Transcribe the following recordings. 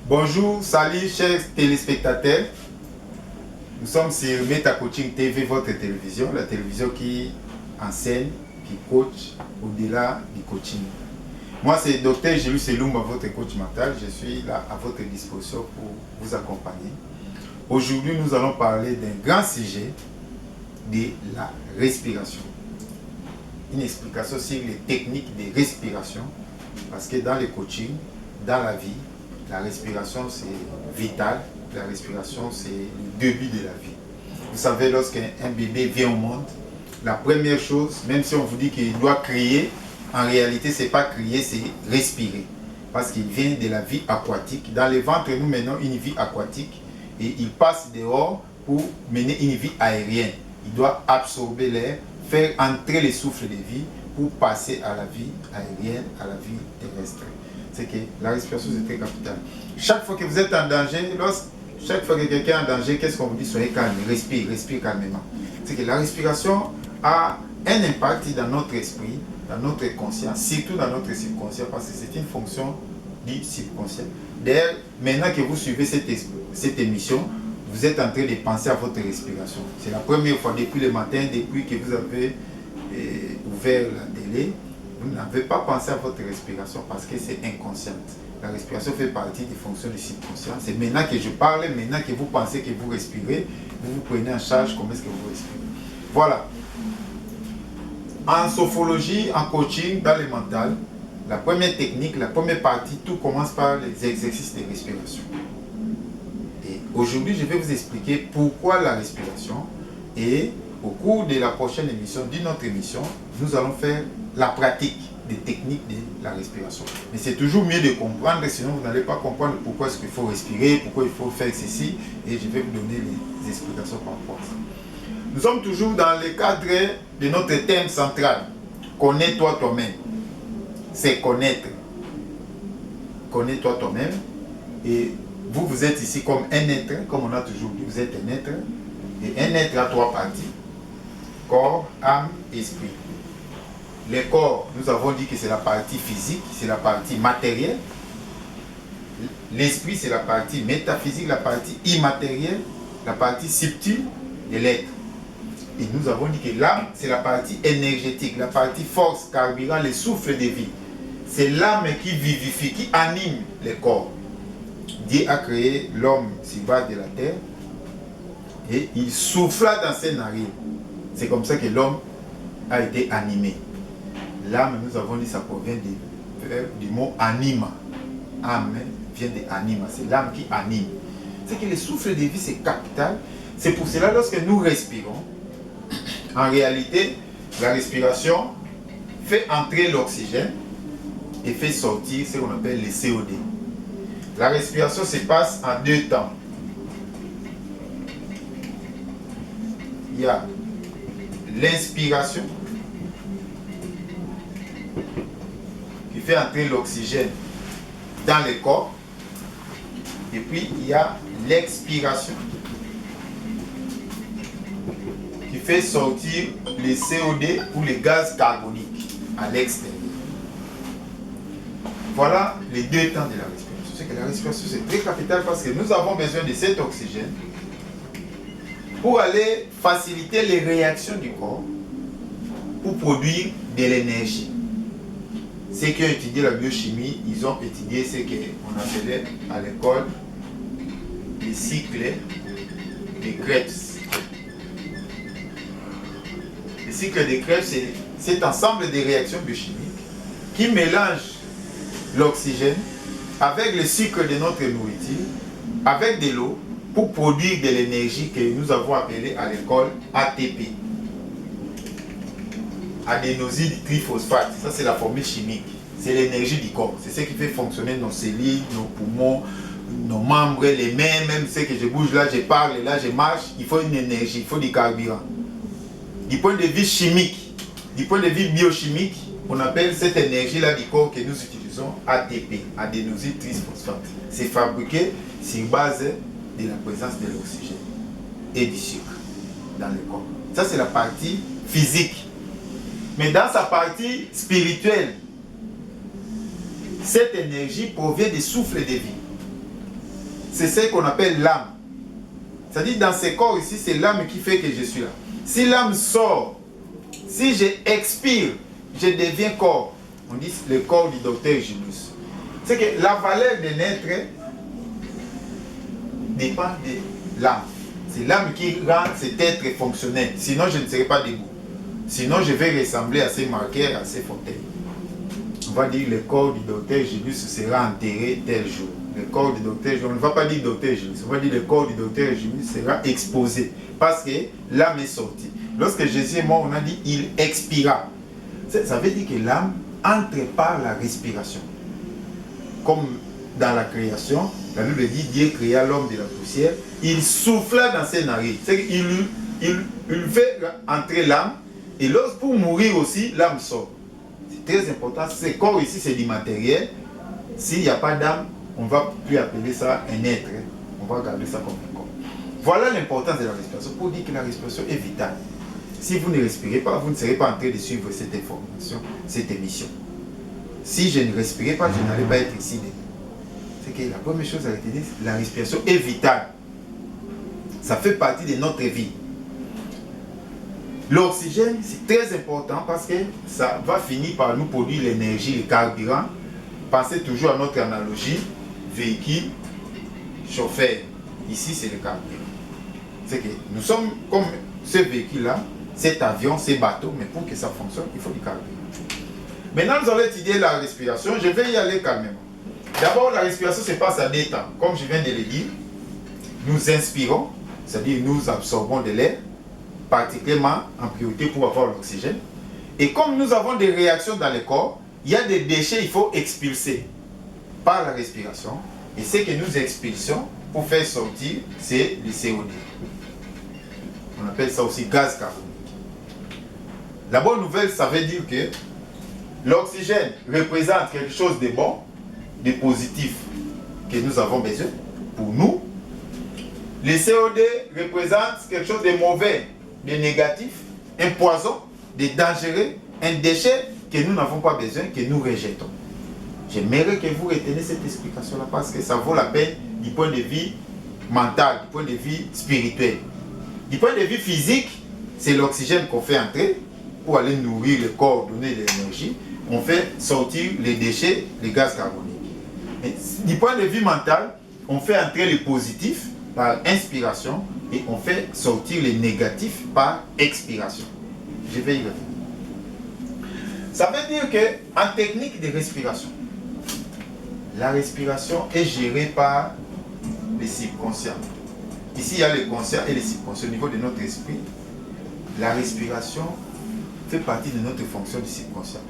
Bonjour, salut chers téléspectateurs. Nous sommes sur Meta Coaching TV, votre télévision, la télévision qui enseigne, qui coach au-delà du coaching. Moi, c'est Dr Gélus Selumba, votre coach mental. Je suis là à votre disposition pour vous accompagner. Aujourd'hui, nous allons parler d'un grand sujet de la respiration. Une explication sur les techniques de respiration, parce que dans le coaching, dans la vie, la respiration c'est vital, la respiration c'est le début de la vie. Vous savez, lorsqu'un bébé vient au monde, la première chose, même si on vous dit qu'il doit crier, en réalité c'est pas crier, c'est respirer. Parce qu'il vient de la vie aquatique. Dans le ventre, nous menons une vie aquatique et il passe dehors pour mener une vie aérienne. Il doit absorber l'air, faire entrer le souffle de vie pour passer à la vie aérienne, à la vie terrestre. C'est que la respiration c'est très capital. Chaque fois que vous êtes en danger, chaque fois que quelqu'un est en danger, qu'est-ce qu'on vous dit? Soyez calme, respire calmement. C'est que la respiration a un impact dans notre esprit, dans notre conscient, surtout dans notre subconscient, parce que c'est une fonction du subconscient. D'ailleurs, maintenant que vous suivez cette émission, vous êtes en train de penser à votre respiration. C'est la première fois depuis le matin, depuis que vous avez ouvert la télé, vous n'avez pas pensé à votre respiration parce que c'est inconscient. La respiration fait partie des fonctions du subconscient. C'est maintenant que je parle, maintenant que vous pensez que vous respirez, vous vous prenez en charge comment est-ce que vous respirez. Voilà. En sophrologie, en coaching, dans le mental, la première technique, la première partie, tout commence par les exercices de respiration. Et aujourd'hui, je vais vous expliquer pourquoi la respiration. Et au cours de la prochaine émission, d'une autre émission, nous allons faire la pratique des techniques de la respiration. Mais c'est toujours mieux de comprendre, sinon vous n'allez pas comprendre pourquoi est-ce qu'il faut respirer, pourquoi il faut faire ceci, et je vais vous donner les explications par rapport à ça. Nous sommes toujours dans le cadre de notre thème central. Connais-toi toi-même. C'est connaître. Connais-toi toi-même. Et vous, vous êtes ici comme un être, comme on a toujours dit, vous êtes un être. Et un être a trois parties. Corps, âme, esprit. Le corps, nous avons dit que c'est la partie physique, c'est la partie matérielle. L'esprit, c'est la partie métaphysique, la partie immatérielle, la partie subtile de l'être. Et nous avons dit que l'âme, c'est la partie énergétique, la partie force, carburant, le souffle de vie. C'est l'âme qui vivifie, qui anime le corps. Dieu a créé l'homme sur base de la terre et il souffla dans ses narines. C'est comme ça que l'homme a été animé. L'âme, nous avons dit, ça provient du mot anima. Âme vient de anima, c'est l'âme qui anime. C'est que le souffle de vie, c'est capital. C'est pour cela, lorsque nous respirons, en réalité, la respiration fait entrer l'oxygène et fait sortir ce qu'on appelle le CO2. La respiration se passe en deux temps. Il y a l'inspiration qui fait entrer l'oxygène dans le corps. Et puis, il y a l'expiration qui fait sortir le CO2 ou les gaz carboniques à l'extérieur. Voilà les deux temps de la respiration. C'est que la respiration, c'est très capital parce que nous avons besoin de cet oxygène pour aller faciliter les réactions du corps pour produire de l'énergie. Ceux qui ont étudié la biochimie, ils ont étudié ce qu'on appelait à l'école les cycles de Krebs. Le cycle de Krebs, c'est cet ensemble de réactions biochimiques qui mélangent l'oxygène avec le sucre de notre nourriture, avec de l'eau, pour produire de l'énergie que nous avons appelée à l'école ATP. Adénosine triphosphate, ça c'est la formule chimique. C'est l'énergie du corps. C'est ce qui fait fonctionner nos cellules, nos poumons, nos membres, les mains, même ce que je bouge là, je parle, là je marche. Il faut une énergie, il faut du carburant. Du point de vue chimique, du point de vue biochimique, on appelle cette énergie-là du corps que nous utilisons ATP, adénosine triphosphate. C'est fabriqué sur base de la présence de l'oxygène et du sucre dans le corps. Ça, c'est la partie physique. Mais dans sa partie spirituelle, cette énergie provient du souffle de vie. c'est ce qu'on appelle l'âme. C'est-à-dire dans ce corps ici, c'est l'âme qui fait que je suis là. Si l'âme sort, si je expire, je deviens corps. On dit le corps du docteur Julius. C'est que la valeur de naître dépend de l'âme. C'est l'âme qui rend cet être fonctionnel. Sinon, je ne serai pas debout. Sinon, je vais ressembler à ces marqueurs, à ces fauteuils. On va dire le corps du docteur Julius sera enterré tel jour. Le corps du docteur Julius, on ne va pas dire docteur Julius, on va dire le corps du docteur Julius sera exposé. Parce que l'âme est sortie. Lorsque Jésus est mort, on a dit il expira. Ça veut dire que l'âme entre par la respiration. Comme dans la création, la Bible dit Dieu créa l'homme de la poussière, il souffla dans ses narines. C'est qu'il il fait entrer l'âme, et pour mourir aussi, l'âme sort. C'est très important. Ce corps ici, c'est du matériel. S'il n'y a pas d'âme, on ne va plus appeler ça un être. On va garder ça comme un corps. Voilà l'importance de la respiration. Pour dire que la respiration est vitale. Si vous ne respirez pas, vous ne serez pas en train de suivre cette information, cette émission. Si je ne respirais pas, je n'allais pas être ici. C'est que la première chose à retenir, la respiration est vitale. Ça fait partie de notre vie. L'oxygène, c'est très important parce que ça va finir par nous produire l'énergie, le carburant. Pensez toujours à notre analogie, véhicule, chauffeur. Ici, c'est le carburant. C'est que nous sommes comme ce véhicule-là, cet avion, ces bateaux, mais pour que ça fonctionne, il faut du carburant. Maintenant, nous allons étudier la respiration. Je vais y aller calmement. D'abord, la respiration se passe à deux temps. Comme je viens de le dire, nous inspirons, c'est-à-dire nous absorbons de l'air, particulièrement en priorité pour avoir l'oxygène. Et comme nous avons des réactions dans le corps, il y a des déchets qu'il faut expulser par la respiration. Et ce que nous expulsons pour faire sortir, c'est le CO2. On appelle ça aussi gaz carbonique. La bonne nouvelle, ça veut dire que l'oxygène représente quelque chose de bon, de positif que nous avons besoin pour nous. Le CO2 représente quelque chose de mauvais, de négatif, un poison, de dangereux, un déchet que nous n'avons pas besoin, que nous rejetons. J'aimerais que vous reteniez cette explication-là parce que ça vaut la peine du point de vue mental, du point de vue spirituel. Du point de vue physique, c'est l'oxygène qu'on fait entrer pour aller nourrir le corps, donner de l'énergie. On fait sortir les déchets, les gaz carboniques. Et du point de vue mental, on fait entrer les positifs par inspiration et on fait sortir les négatifs par expiration. Je vais y revenir. Ça veut dire qu'en technique de respiration, la respiration est gérée par les subconscients. Ici, il y a le conscient et le subconscient au niveau de notre esprit. La respiration fait partie de notre fonction du subconscient.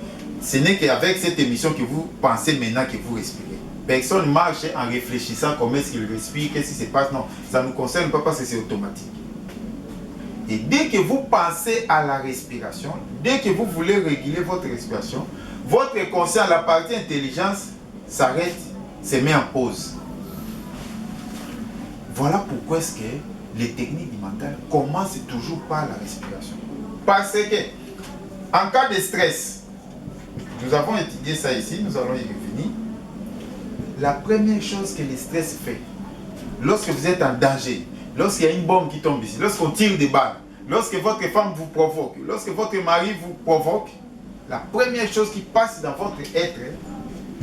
Ce n'est qu'avec cette émission que vous pensez maintenant que vous respirez. Personne ne marche en réfléchissant comment est-ce qu'il respire, qu'est-ce qui se passe. Non, ça ne nous concerne pas parce que c'est automatique. Et dès que vous pensez à la respiration, dès que vous voulez réguler votre respiration, votre conscient, la partie intelligence, s'arrête, se met en pause. Voilà pourquoi est-ce que les techniques du mental commencent toujours par la respiration. Parce que, en cas de stress, nous avons étudié ça ici, nous allons y revenir. La première chose que le stress fait, lorsque vous êtes en danger, lorsqu'il y a une bombe qui tombe ici, lorsqu'on tire des balles, lorsque votre femme vous provoque, lorsque votre mari vous provoque, la première chose qui passe dans votre être,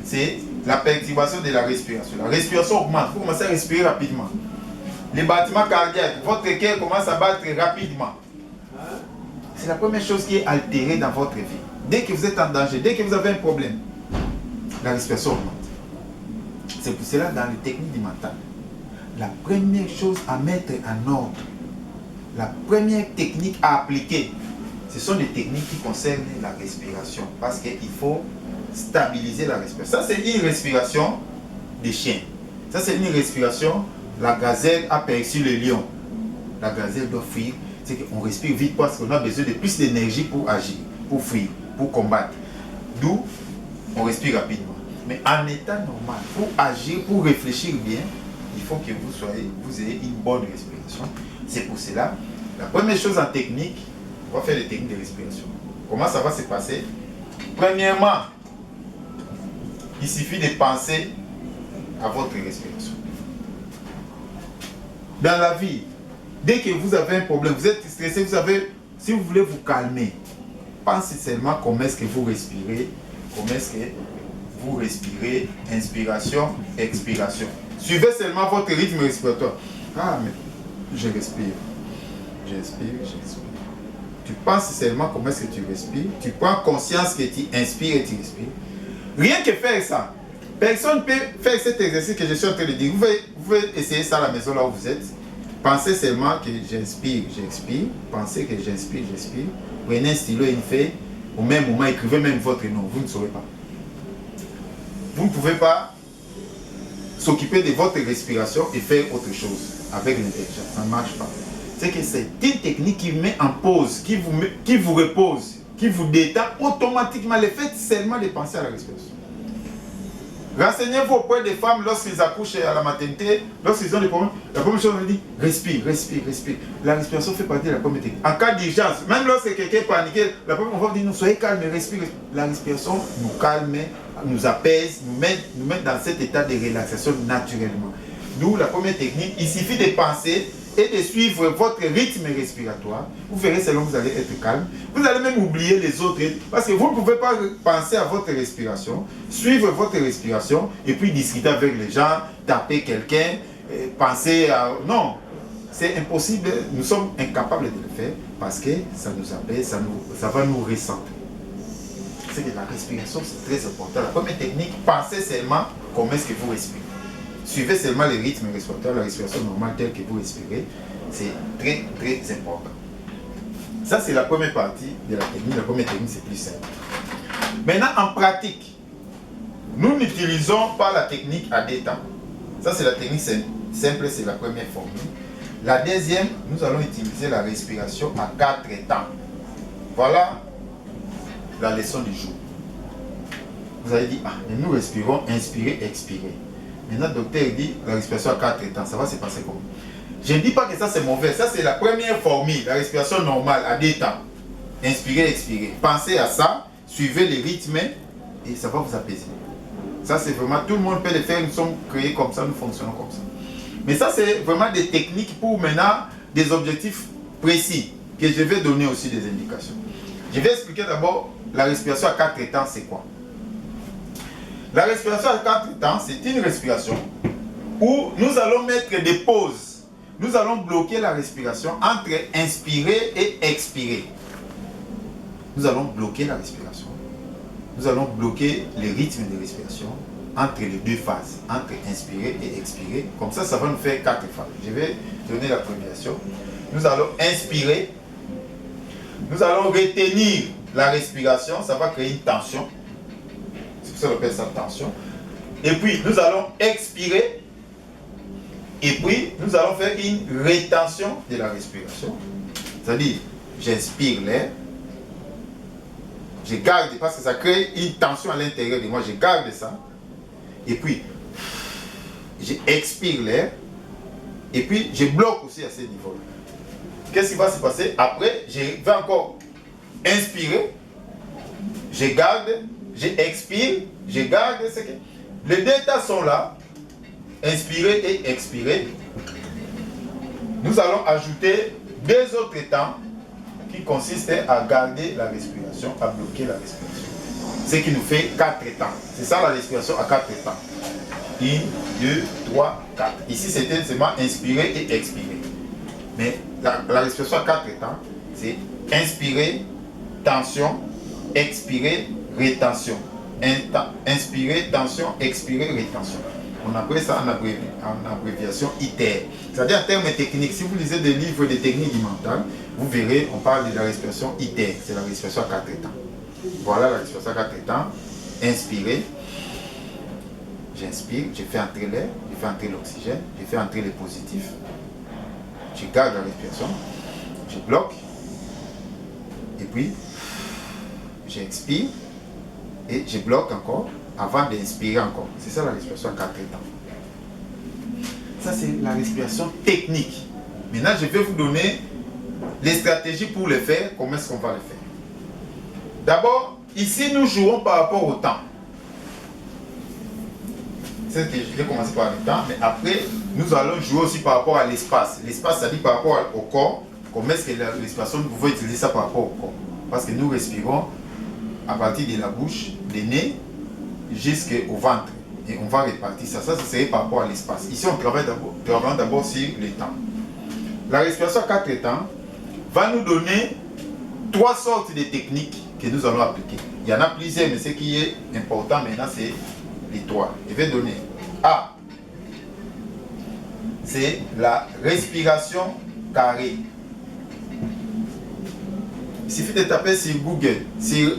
c'est la perturbation de la respiration. La respiration augmente, vous commencez à respirer rapidement. Les battements cardiaques, votre cœur commence à battre rapidement. C'est la première chose qui est altérée dans votre vie. Dès que vous êtes en danger, dès que vous avez un problème, la respiration augmente. C'est pour cela, dans les techniques du mental, la première chose à mettre en ordre, la première technique à appliquer, ce sont des techniques qui concernent la respiration. Parce qu'il faut stabiliser la respiration. Ça, c'est une respiration des chiens. Ça, c'est une respiration, la gazelle a perçu le lion. La gazelle doit fuir. C'est qu'on respire vite parce qu'on a besoin de plus d'énergie pour agir, pour fuir, pour combattre. D'où on respire rapidement. Mais en état normal, pour agir, pour réfléchir bien, il faut que vous ayez une bonne respiration. C'est pour cela, la première chose en technique, on va faire les techniques de respiration. Comment ça va se passer? Premièrement, il suffit de penser à votre respiration. Dans la vie, dès que vous avez un problème, vous êtes stressé, si vous voulez vous calmer, pensez seulement comment est-ce que vous respirez, comment est-ce que vous respirez, inspiration, expiration. Suivez seulement votre rythme respiratoire. Ah, mais je respire, j'inspire, j'expire. Tu penses seulement comment est-ce que tu respires, tu prends conscience que tu inspires et tu respires. Rien que faire ça. Personne ne peut faire cet exercice que je suis en train de dire. Vous pouvez essayer ça à la maison là où vous êtes. Pensez seulement que j'inspire, j'expire. Pensez que j'inspire, j'expire. Prenez un stylo et une feuille. Au même moment, écrivez même votre nom. Vous ne saurez pas. Vous ne pouvez pas s'occuper de votre respiration et faire autre chose avec l'intelligence. Ça ne marche pas. C'est que c'est une technique qui met en pause, qui vous repose, qui vous détend automatiquement. Le fait seulement de penser à la respiration. Renseignez-vous auprès des femmes lorsqu'ils accouchent à la maternité, lorsqu'ils ont des problèmes. La première chose, on dit respire, respire, respire. La respiration fait partie de la première technique. En cas d'urgence, même lorsque quelqu'un est paniqué, la première fois, on va dire soyez calme, respire, respire. La respiration nous calme, nous apaise, nous met dans cet état de relaxation naturellement. D'où la première technique, il suffit de penser et de suivre votre rythme respiratoire. Vous verrez selon vous allez être calme. Vous allez même oublier les autres. Parce que vous ne pouvez pas penser à votre respiration, suivre votre respiration et puis discuter avec les gens, taper quelqu'un, penser à... Non, c'est impossible. Nous sommes incapables de le faire parce que ça nous apaise, ça va nous recentrer. C'est que la respiration, c'est très important. La première technique, pensez seulement comment est-ce que vous respirez. Suivez seulement le rythme respiratoire, la respiration normale telle que vous respirez. C'est très, très important. Ça, c'est la première partie de la technique. La première technique, c'est plus simple. Maintenant, en pratique, nous n'utilisons pas la technique à deux temps. Ça, c'est la technique simple, c'est la première formule. La deuxième, nous allons utiliser la respiration à 4 temps. Voilà la leçon du jour. Vous avez dit, ah, mais nous respirons, inspirer, expirer. Maintenant, le docteur dit la respiration à 4 temps. Ça va se passer comment? Je ne dis pas que ça c'est mauvais. Ça c'est la première formule, la respiration normale à 2 temps. Inspirez, expirer. Pensez à ça, suivez les rythmes et ça va vous apaiser. Ça c'est vraiment, tout le monde peut le faire. Nous sommes créés comme ça, nous fonctionnons comme ça. Mais ça c'est vraiment des techniques pour maintenant des objectifs précis que je vais donner aussi des indications. Je vais expliquer d'abord la respiration à 4 temps, c'est quoi? La respiration à 4 temps, c'est une respiration où nous allons mettre des pauses. Nous allons bloquer la respiration entre inspirer et expirer. Nous allons bloquer la respiration. Nous allons bloquer les rythmes de respiration entre les deux phases, entre inspirer et expirer. Comme ça, ça va nous faire 4 phases. Je vais donner la première. Nous allons inspirer. Nous allons retenir la respiration. Ça va créer une tension. Ça appelle ça tension. Et puis nous allons expirer. Et puis nous allons faire une rétention de la respiration. C'est-à-dire, j'inspire l'air. Je garde parce que ça crée une tension à l'intérieur de moi. Je garde ça. Et puis, j'expire l'air. Et puis, je bloque aussi à ce niveau-là. Qu'est-ce qui va se passer? Après, je vais encore inspirer. Je garde. J'expire, je garde ce que... Les 2 temps sont là, inspirer et expirer. Nous allons ajouter 2 autres temps qui consistent à garder la respiration, à bloquer la respiration. Ce qui nous fait 4 temps. C'est ça la respiration à 4 temps. 1, 2, 3, 4. Ici c'était seulement inspirer et expirer. Mais la respiration à 4 temps, c'est inspirer, tension, expirer, rétention. Inspirer, tension, expirer, rétention. On appelle ça en abréviation ITER. C'est-à-dire en termes techniques, si vous lisez des livres de technique mentale, vous verrez, on parle de la respiration ITER. C'est la respiration à 4 temps. Voilà la respiration à 4 temps. Inspirer. J'inspire, je fais entrer l'air, je fais entrer l'oxygène, je fais entrer les positifs. Je garde la respiration, je bloque. Et puis, j'expire. Et je bloque encore avant d'inspirer encore. C'est ça la respiration à 4 temps. Ça c'est la respiration technique. Maintenant je vais vous donner les stratégies pour le faire. Comment est-ce qu'on va le faire? D'abord, ici nous jouons par rapport au temps. C'est que je vais commencer par le temps, mais après nous allons jouer aussi par rapport à l'espace. L'espace, ça dit par rapport au corps. Comment est-ce que l'expression, nous pouvons utiliser ça par rapport au corps? Parce que nous respirons à partir de la bouche, des nez, jusqu'au ventre. Et on va répartir ça. Ça serait par rapport à l'espace. Ici, on travaille d'abord sur les temps. La respiration à 4 temps va nous donner 3 sortes de techniques que nous allons appliquer. Il y en a plusieurs, mais ce qui est important maintenant, c'est les 3. Je vais donner A. C'est la respiration carrée. Il suffit de taper sur Google, sur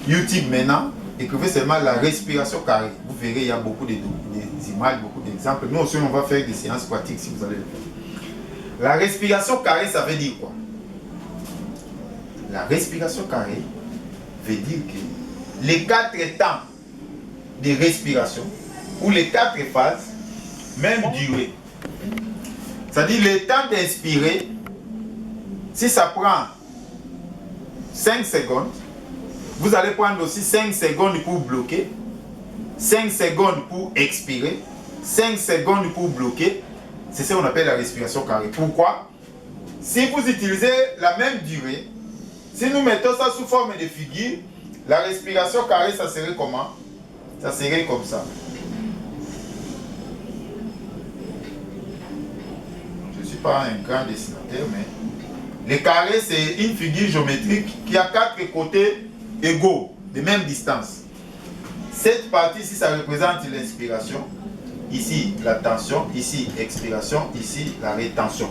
YouTube maintenant, écrivez seulement la respiration carrée. Vous verrez, il y a beaucoup des images, beaucoup d'exemples. Nous aussi, on va faire des séances pratiques si vous allez le faire. La respiration carrée, ça veut dire quoi? La respiration carrée veut dire que les 4 temps de respiration, ou les 4 phases, même durée. C'est-à-dire le temps d'inspirer, si ça prend 5 secondes, vous allez prendre aussi 5 secondes pour bloquer, 5 secondes pour expirer, 5 secondes pour bloquer. C'est ce qu'on appelle la respiration carrée. Pourquoi? Si vous utilisez la même durée, si nous mettons ça sous forme de figure, la respiration carrée, ça serait comment? Ça serait comme ça. Je ne suis pas un grand dessinateur, mais le carré, c'est une figure géométrique qui a 4 côtés égaux, de même distance. Cette partie-ci, ça représente l'inspiration. Ici, la tension. Ici, expiration. Ici, la rétention.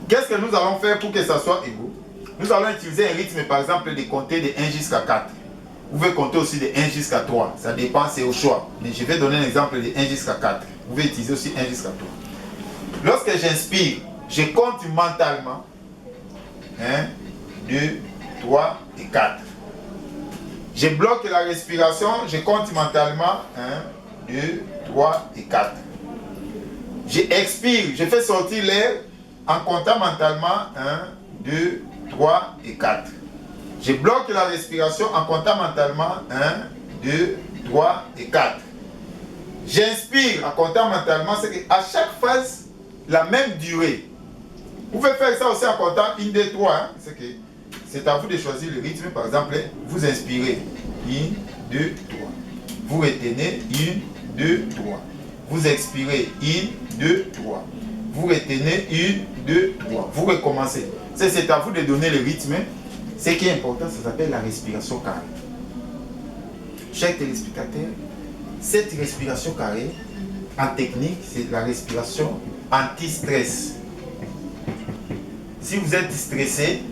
Qu'est-ce que nous allons faire pour que ça soit égaux? Nous allons utiliser un rythme, par exemple, de compter de 1 jusqu'à 4. Vous pouvez compter aussi de 1 jusqu'à 3. Ça dépend, c'est au choix. Mais je vais donner un exemple de 1 jusqu'à 4. Vous pouvez utiliser aussi 1 jusqu'à 3. Lorsque j'inspire, je compte mentalement 1, 2, 3 et 4. Je bloque la respiration, je compte mentalement 1, 2, 3 et 4. J'expire, je fais sortir l'air en comptant mentalement 1, 2, 3 et 4. Je bloque la respiration en comptant mentalement 1, 2, 3 et 4. J'inspire en comptant mentalement, c'est qu'à chaque phase, la même durée. Vous pouvez faire ça aussi en comptant 1, 2, 3. Hein? C'est à vous de choisir le rythme. Par exemple, vous inspirez 1, 2, 3. Vous retenez 1, 2, 3. Vous expirez 1, 2, 3. Vous retenez 1, 2, 3. Vous recommencez. C'est à vous de donner le rythme. Ce qui est important, ça s'appelle la respiration carrée. Chers téléspectateurs, cette respiration carrée, en technique, c'est la respiration anti-stress. Si vous êtes stressé,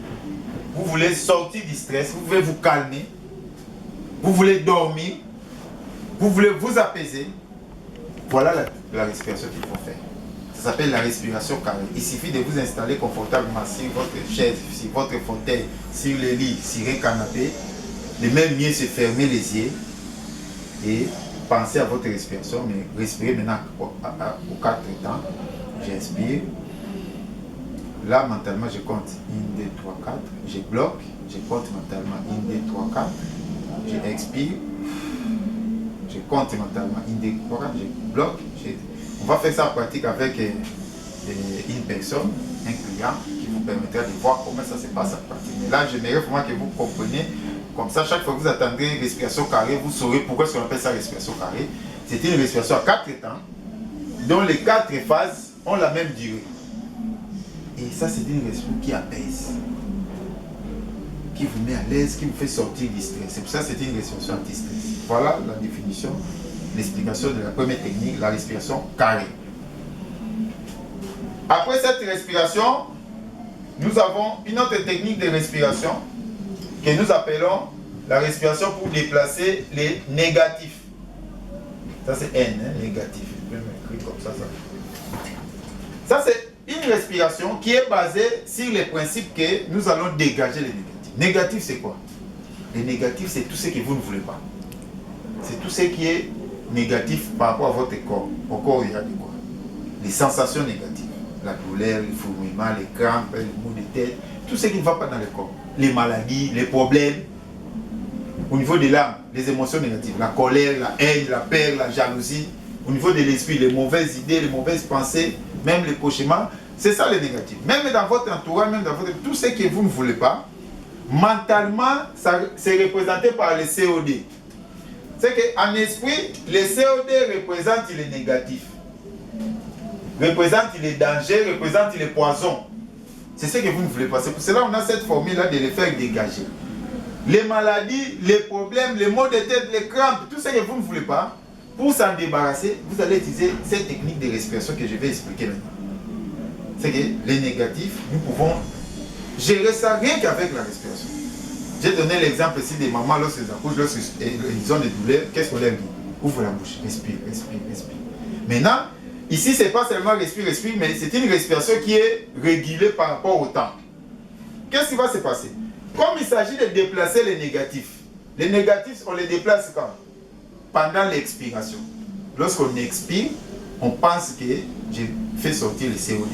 vous voulez sortir du stress, vous voulez vous calmer, vous voulez dormir, vous voulez vous apaiser, voilà la respiration qu'il faut faire. Ça s'appelle la respiration carrée. Il suffit de vous installer confortablement sur votre chaise, sur votre fauteuil, sur le lit, sur un canapé. De même mieux se fermer les yeux et penser à votre respiration, mais respirez maintenant aux 4 temps. J'inspire. Là, mentalement, je compte 1, 2, 3, 4. Je bloque. Je compte mentalement 1, 2, 3, 4. Je expire. Je compte mentalement 1, 2, 3, 4. Je bloque. On va faire ça en pratique avec une personne, un client, qui vous permettra de voir comment ça se passe en pratique. Mais là, j'aimerais vraiment que vous compreniez. Comme ça, chaque fois que vous attendrez une respiration carrée, vous saurez pourquoi on appelle ça respiration carrée. C'est une respiration à 4 temps, dont les 4 phases ont la même durée. Et ça, c'est une respiration qui apaise, qui vous met à l'aise, qui vous fait sortir du stress. C'est pour ça que c'est une respiration anti-stress. Voilà la définition, l'explication de la première technique, la respiration carrée. Après cette respiration, nous avons une autre technique de respiration que nous appelons la respiration pour déplacer les négatifs. Ça c'est N, hein, négatif. Je peux m'écrire comme ça. Ça c'est une respiration qui est basée sur les principes que nous allons dégager les négatifs. Négatif c'est quoi? Les négatifs c'est tout ce que vous ne voulez pas. C'est tout ce qui est négatif par rapport à votre corps. Au corps il y a de quoi? Les sensations négatives. La douleur, le fourmillement, les crampes, les maux de tête. Tout ce qui ne va pas dans le corps. Les maladies, les problèmes. Au niveau de l'âme, les émotions négatives. La colère, la haine, la peur, la jalousie. au niveau de l'esprit, les mauvaises idées, les mauvaises pensées, même les cauchemars, c'est ça le négatif. Même dans votre entourage, même dans votre... tout ce que vous ne voulez pas, mentalement, c'est représenté par le COD. C'est qu'en esprit, le COD représente les négatifs, représente les dangers, représente les poisons. C'est ce que vous ne voulez pas. C'est pour cela qu'on a cette formule-là de les faire dégager. Les maladies, les problèmes, les maux de tête, les crampes, tout ce que vous ne voulez pas, pour s'en débarrasser, vous allez utiliser cette technique de respiration que je vais expliquer maintenant. C'est que les négatifs, nous pouvons gérer ça rien qu'avec la respiration. J'ai donné l'exemple ici des mamans lorsqu'elles accouchent, lorsqu'ils ont des douleurs, qu'est-ce qu'on leur dit? Ouvre la bouche, respire, respire, respire. Maintenant, ici, ce n'est pas seulement respire, respire, mais c'est une respiration qui est régulée par rapport au temps. Qu'est-ce qui va se passer? Comme il s'agit de déplacer les négatifs, on les déplace quand? Pendant l'expiration. Lorsqu'on expire, on pense que j'ai fait sortir le COD,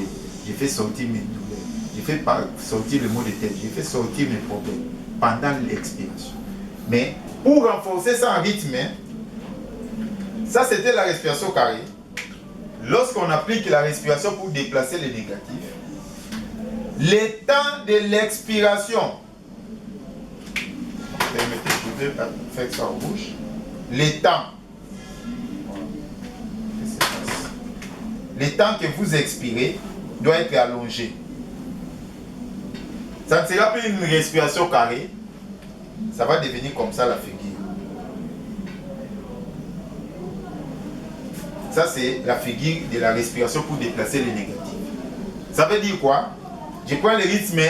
j'ai fait sortir mes douleurs, j'ai fait sortir le mot de tête, j'ai fait sortir mes problèmes pendant l'expiration. Mais pour renforcer ça en rythme, ça c'était la respiration carrée. Lorsqu'on applique la respiration pour déplacer les négatifs, le temps de l'expiration, permettez, je vais faire ça en bouche. Le temps que vous expirez doit être allongé. Ça ne sera plus une respiration carrée, ça va devenir comme ça la figure. Ça c'est la figure de la respiration pour déplacer les négatifs. Ça veut dire quoi? Je prends le rythme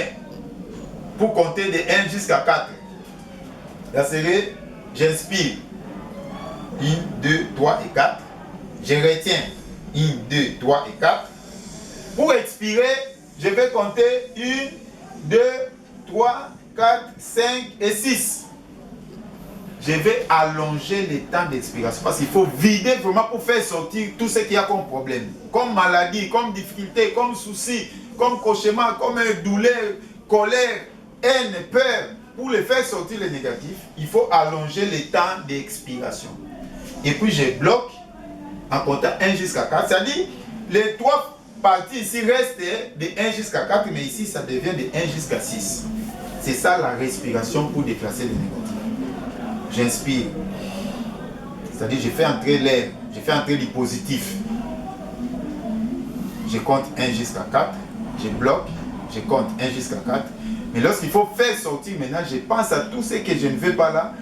pour compter de 1 jusqu'à 4. La série, j'inspire 1, 2, 3 et 4. Je retiens 1, 2, 3 et 4. Pour expirer, je vais compter 1, 2, 3, 4, 5 et 6. Je vais allonger le temps d'expiration parce qu'il faut vider vraiment pour faire sortir tout ce qu'il y a comme problème, comme maladie, comme difficulté, comme souci, comme cauchemar, comme douleur, colère, haine, peur. Pour les faire sortir les négatifs, il faut allonger le temps d'expiration. Et puis je bloque en comptant 1 jusqu'à 4. C'est-à-dire, les 3 parties ici restent de 1 jusqu'à 4, mais ici ça devient de 1 jusqu'à 6. C'est ça la respiration pour déplacer les négatifs. J'inspire. C'est-à-dire, je fais entrer l'air, je fais entrer du positif. Je compte 1 jusqu'à 4, je bloque, je compte 1 jusqu'à 4. Mais lorsqu'il faut faire sortir maintenant, je pense à tout ce que je ne veux pas là.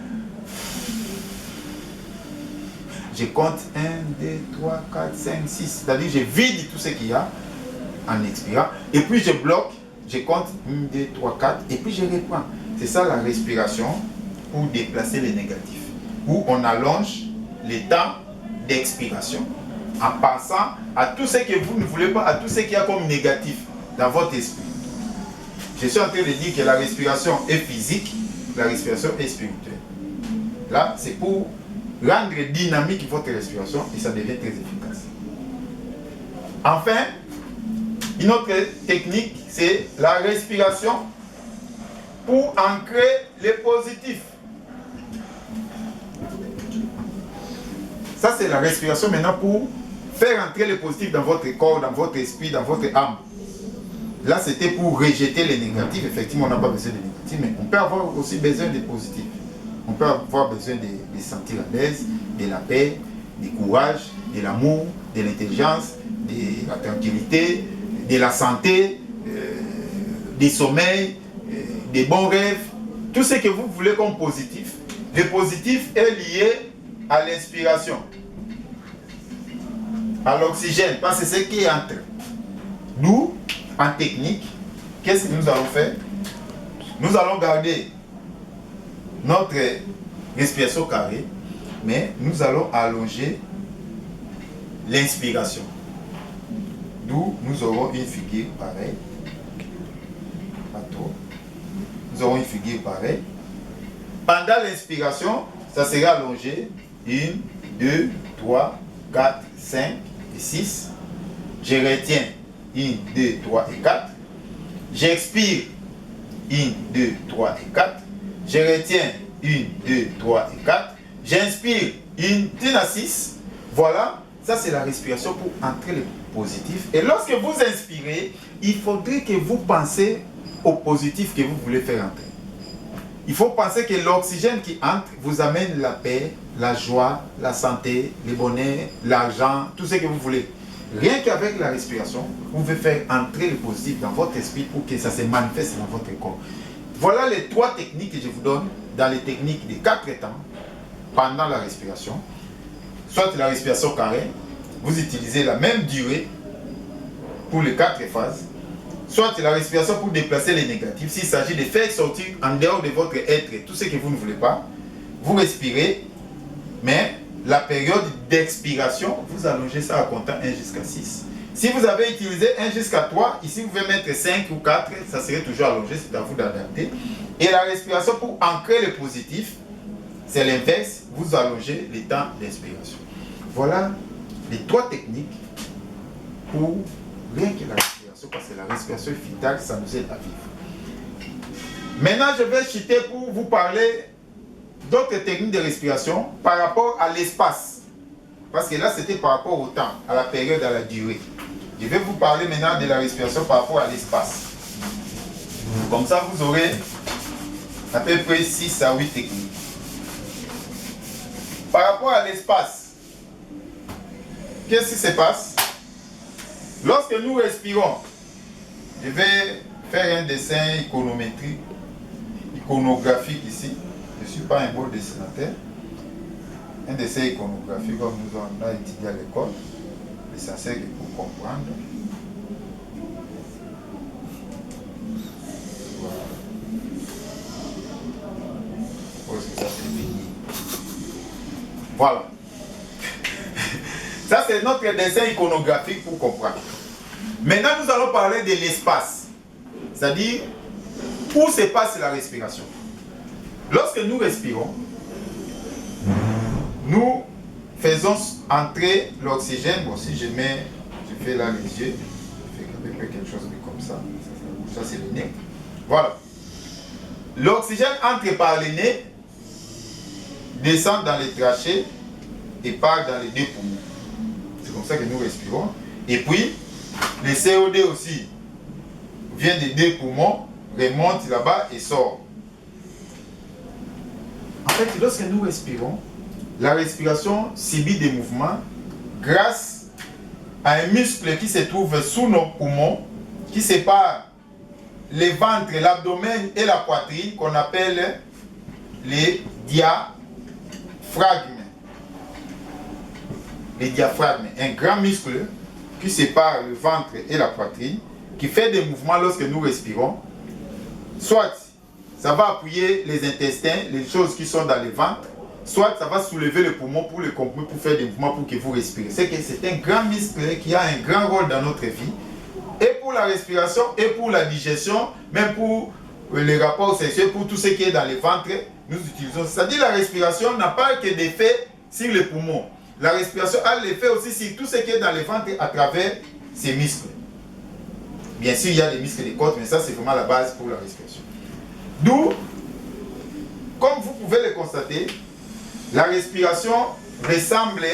Je compte 1, 2, 3, 4, 5, 6. C'est-à-dire, je vide tout ce qu'il y a en expirant. Et puis, je bloque, je compte 1, 2, 3, 4. Et puis, je reprends. C'est ça la respiration pour déplacer les négatifs. Où on allonge le temps d'expiration. En passant à tout ce que vous ne voulez pas, à tout ce qu'il y a comme négatif dans votre esprit. Je suis en train de dire que la respiration est physique, la respiration est spirituelle. Là, c'est pour rendre dynamique votre respiration et ça devient très efficace. Enfin, une autre technique, c'est la respiration pour ancrer les positifs. Ça, c'est la respiration maintenant pour faire entrer les positifs dans votre corps, dans votre esprit, dans votre âme. Là, c'était pour rejeter les négatifs. Effectivement, on n'a pas besoin de négatifs, mais on peut avoir aussi besoin des positifs. On peut avoir besoin de sentir à l'aise, de la paix, du courage, de l'amour, de l'intelligence, de la tranquillité, de la santé, du sommeil, des bons rêves. Tout ce que vous voulez comme positif. Le positif est lié à l'inspiration, à l'oxygène, parce que c'est ce qui entre. Nous, en technique, qu'est-ce que nous allons faire? Nous allons garder notre respiration carrée, mais nous allons allonger l'inspiration. D'où nous aurons une figure pareille. Pas trop. Nous aurons une figure pareille. Pendant l'inspiration, ça sera allongé. 1, 2, 3, 4, 5 et 6. Je retiens 1, 2, 3 et 4. J'expire 1, 2, 3 et 4. Je retiens 1, 2, 3 et 4. J'inspire 1 à 6. Voilà. Ça, c'est la respiration pour entrer le positif. Et lorsque vous inspirez, il faudrait que vous pensez au positif que vous voulez faire entrer. Il faut penser que l'oxygène qui entre vous amène la paix, la joie, la santé, le bonheur, l'argent, tout ce que vous voulez. Rien qu'avec la respiration, vous pouvez faire entrer le positif dans votre esprit pour que ça se manifeste dans votre corps. Voilà les 3 techniques que je vous donne dans les techniques des 4 temps pendant la respiration. Soit la respiration carrée, vous utilisez la même durée pour les 4 phases. Soit la respiration pour déplacer les négatifs. S'il s'agit de faire sortir en dehors de votre être tout ce que vous ne voulez pas, vous respirez, mais la période d'expiration, vous allongez ça en comptant 1 jusqu'à 6. Si vous avez utilisé 1 jusqu'à 3, ici vous pouvez mettre 5 ou 4, ça serait toujours allongé, c'est à vous d'adapter. Et la respiration pour ancrer le positif, c'est l'inverse, vous allongez le temps d'inspiration. Voilà les 3 techniques pour rien que la respiration, parce que la respiration est vitale, ça nous aide à vivre. Maintenant, je vais chuter pour vous parler d'autres techniques de respiration par rapport à l'espace. Parce que là, c'était par rapport au temps, à la période, à la durée. Je vais vous parler maintenant de la respiration par rapport à l'espace. Comme ça, vous aurez à peu près 6 à 8 techniques. Par rapport à l'espace, qu'est-ce qui se passe? Lorsque nous respirons, je vais faire un dessin iconographique ici. Je ne suis pas un bon dessinateur. Un dessin iconographique comme nous on a étudié à l'école. Et ça sert pour comprendre. Voilà. Ça, c'est notre dessin iconographique pour comprendre. Maintenant, nous allons parler de l'espace. C'est-à-dire, où se passe la respiration. Lorsque nous respirons, nous faisons entrer l'oxygène. Bon, si je fais là les yeux, je fais à peu près quelque chose de comme ça. Ça, c'est le nez. Voilà. L'oxygène entre par le nez, descend dans les trachées et part dans les 2 poumons. C'est comme ça que nous respirons. Et puis, le CO2 aussi vient des 2 poumons, remonte là-bas et sort. En fait, lorsque nous respirons, la respiration subit des mouvements grâce à un muscle qui se trouve sous nos poumons, qui sépare le ventre, l'abdomen et la poitrine, qu'on appelle les diaphragmes. Les diaphragmes, un grand muscle qui sépare le ventre et la poitrine, qui fait des mouvements lorsque nous respirons. Soit ça va appuyer les intestins, les choses qui sont dans le ventre, soit ça va soulever le poumon pour les comprimer, pour faire des mouvements pour que vous respirez. C'est que c'est un grand muscle qui a un grand rôle dans notre vie, et pour la respiration, et pour la digestion, même pour les rapports sexuels, pour tout ce qui est dans le ventre, nous utilisons. C'est-à-dire la respiration n'a pas que d'effet sur les poumons. La respiration a l'effet aussi sur tout ce qui est dans le ventre à travers ces muscles. Bien sûr, il y a les muscles des côtes, mais ça, c'est vraiment la base pour la respiration. D'où, comme vous pouvez le constater, la respiration ressemble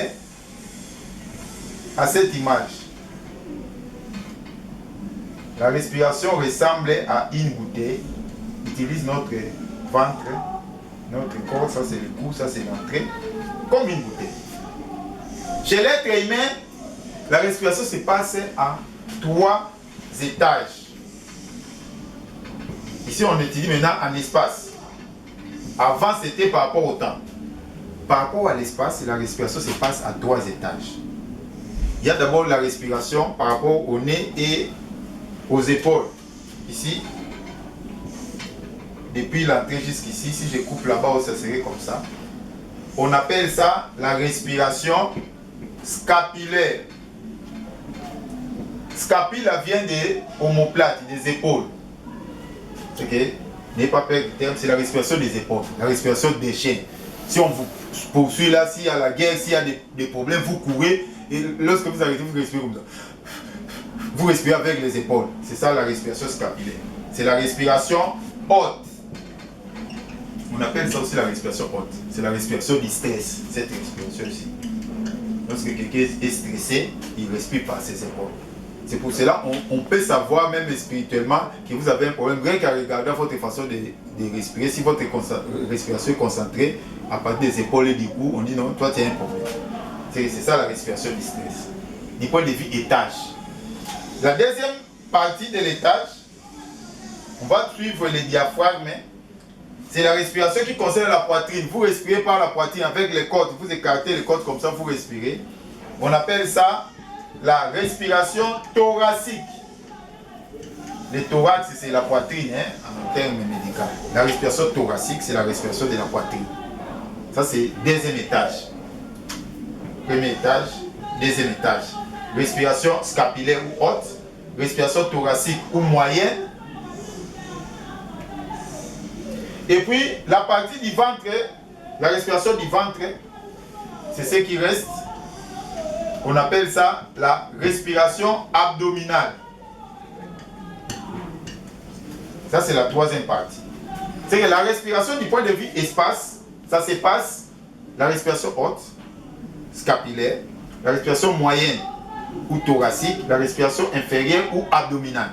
à cette image. La respiration ressemble à une bouteille. On utilise notre ventre, notre corps, ça c'est le cou, ça c'est l'entrée, comme une bouteille. Chez l'être humain, la respiration se passe à 3 étages. Ici, on étudie maintenant en espace. Avant, c'était par rapport au temps. Par rapport à l'espace, la respiration se passe à 3 étages. Il y a d'abord la respiration par rapport au nez et aux épaules. Ici, depuis l'entrée jusqu'ici, si je coupe là-bas, ça serait comme ça. On appelle ça la respiration scapulaire. Scapula vient des omoplates, des épaules. Ok? N'ayez pas peur du terme, c'est la respiration des épaules, la respiration des chiens. Si on vous poursuit là, s'il y a la guerre, s'il y a des problèmes, vous courez et lorsque vous arrêtez, vous respirez comme ça. Vous respirez avec les épaules. C'est ça la respiration scapulaire. C'est la respiration haute. On appelle ça aussi la respiration haute. C'est la respiration du stress, cette respiration ici. Lorsque quelqu'un est stressé, il ne respire pas ses épaules. C'est pour cela qu'on peut savoir, même spirituellement, que vous avez un problème. Rien qu'à regarder votre façon de respirer, si votre respiration est concentrée à partir des épaules et du cou, on dit non, toi tu as un problème. C'est ça la respiration du stress. Du point de vue étage. La deuxième partie de l'étage, on va suivre les diaphragmes. C'est la respiration qui concerne la poitrine. Vous respirez par la poitrine avec les côtes. Vous écartez les côtes comme ça, vous respirez. On appelle ça la respiration thoracique. Le thorax, c'est la poitrine, en termes médicaux. La respiration thoracique, c'est la respiration de la poitrine. Ça, c'est deuxième étage. Premier étage, deuxième étage. Respiration scapillaire ou haute. Respiration thoracique ou moyenne. Et puis, la partie du ventre, la respiration du ventre, c'est ce qui reste. On appelle ça la respiration abdominale. Ça, c'est la troisième partie. C'est que la respiration du point de vue espace, ça se passe, la respiration haute, scapillaire, la respiration moyenne ou thoracique, la respiration inférieure ou abdominale.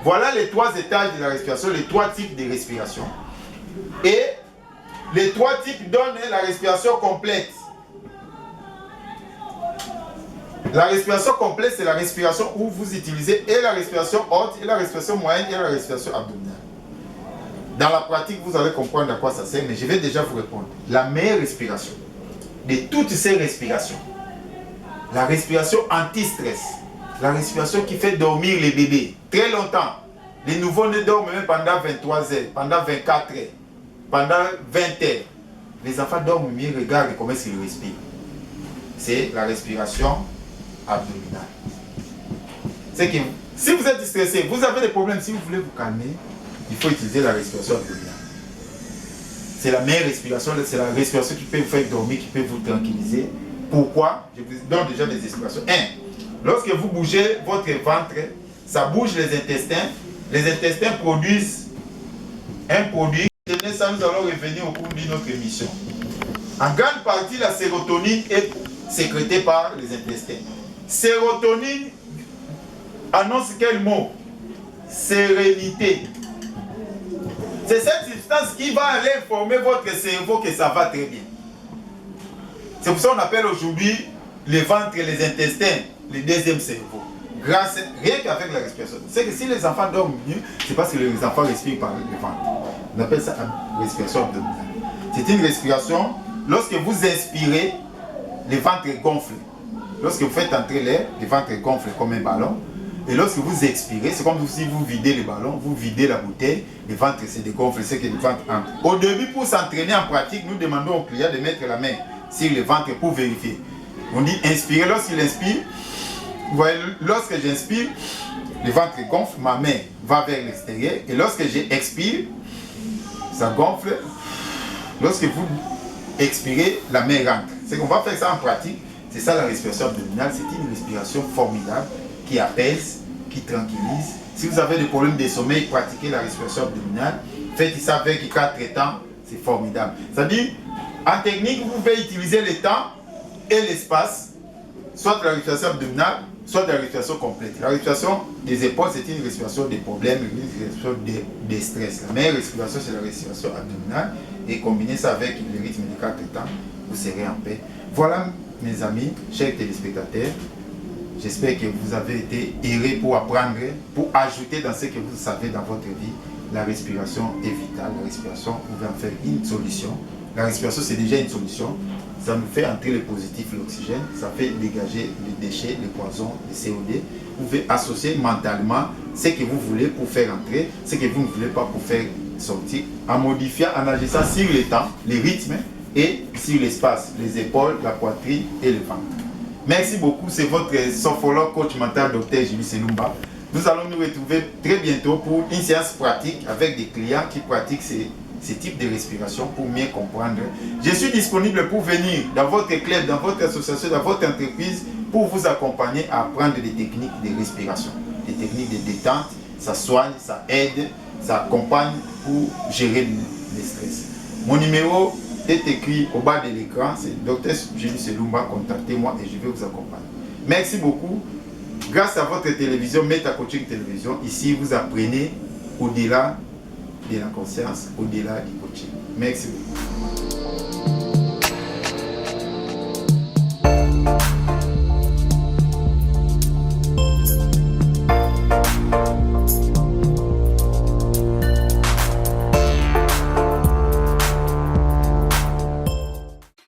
Voilà les trois étages de la respiration, les trois types de respiration. Et les trois types donnent la respiration complète. La respiration complète, c'est la respiration où vous utilisez et la respiration haute, et la respiration moyenne, et la respiration abdominale. Dans la pratique, vous allez comprendre à quoi ça sert, mais je vais déjà vous répondre. La meilleure respiration de toutes ces respirations, la respiration anti-stress, la respiration qui fait dormir les bébés très longtemps. Les nouveaux-nés dorment même pendant 23 heures, pendant 24 heures, pendant 20 heures. Les enfants dorment mieux, regardez comment ils respirent. C'est la respiration abdominale. C'est que si vous êtes stressé, vous avez des problèmes, si vous voulez vous calmer, il faut utiliser la respiration abdominale. C'est la meilleure respiration, c'est la respiration qui peut vous faire dormir, qui peut vous tranquilliser. Pourquoi? Je vous donne déjà des explications. 1. Lorsque vous bougez votre ventre, ça bouge les intestins. Les intestins produisent un produit. Ça, nous allons revenir au cours de notre émission. En grande partie, la sérotonine est sécrétée par les intestins. Sérotonine annonce quel mot? Sérénité. C'est cette substance qui va aller informer votre cerveau que ça va très bien. C'est pour ça qu'on appelle aujourd'hui le ventre et les intestins le deuxième cerveau. Rien qu'avec la respiration. C'est que si les enfants dorment mieux, c'est parce que les enfants respirent par le ventre. On appelle ça respiration abdominale. C'est une respiration, lorsque vous inspirez, le ventre gonfle. Lorsque vous faites entrer l'air, le ventre gonfle comme un ballon. Et lorsque vous expirez, c'est comme si vous videz le ballon, vous videz la bouteille, le ventre se dégonfle, c'est que le ventre entre. Au début, pour s'entraîner en pratique, nous demandons au client de mettre la main sur le ventre pour vérifier. On dit inspirer, lorsqu'il inspire, vous voyez, lorsque j'inspire, le ventre gonfle, ma main va vers l'extérieur, et lorsque j'expire, ça gonfle. Lorsque vous expirez, la main rentre. C'est qu'on va faire ça en pratique. C'est ça la respiration abdominale. C'est une respiration formidable qui apaise, qui tranquillise. Si vous avez des problèmes de sommeil, pratiquez la respiration abdominale. Faites ça avec 4 temps, c'est formidable. C'est-à-dire, en technique, vous pouvez utiliser le temps et l'espace, soit la respiration abdominale, soit la respiration complète. La respiration des épaules, c'est une respiration des problèmes, une respiration des stress. La meilleure respiration, c'est la respiration abdominale. Et combinez ça avec le rythme de 4 temps, vous serez en paix. Voilà, mes amis, chers téléspectateurs. J'espère que vous avez été aidés pour apprendre, pour ajouter dans ce que vous savez dans votre vie. La respiration est vitale. La respiration, vous pouvez en faire une solution. La respiration, c'est déjà une solution. Ça nous fait entrer le positif, l'oxygène. Ça fait dégager les déchets, les poisons, les CO2. Vous pouvez associer mentalement ce que vous voulez pour faire entrer, ce que vous ne voulez pas pour faire sortir, en modifiant, en agissant sur le temps, les rythmes et sur l'espace, les épaules, la poitrine et le ventre. Merci beaucoup, c'est votre sophrologue, coach mental, Dr Jimmy Selumba. Nous allons nous retrouver très bientôt pour une séance pratique avec des clients qui pratiquent ces types de respiration pour mieux comprendre. Je suis disponible pour venir dans votre club, dans votre association, dans votre entreprise pour vous accompagner à apprendre des techniques de respiration, des techniques de détente. Ça soigne, ça aide, ça accompagne pour gérer le stress. Mon numéro est écrit au bas de l'écran. C'est Dr Julie Selumba. Contactez-moi et je vais vous accompagner. Merci beaucoup. Grâce à votre télévision, Meta Coaching Télévision, ici vous apprenez au-delà de la conscience, au-delà du coaching. Merci beaucoup.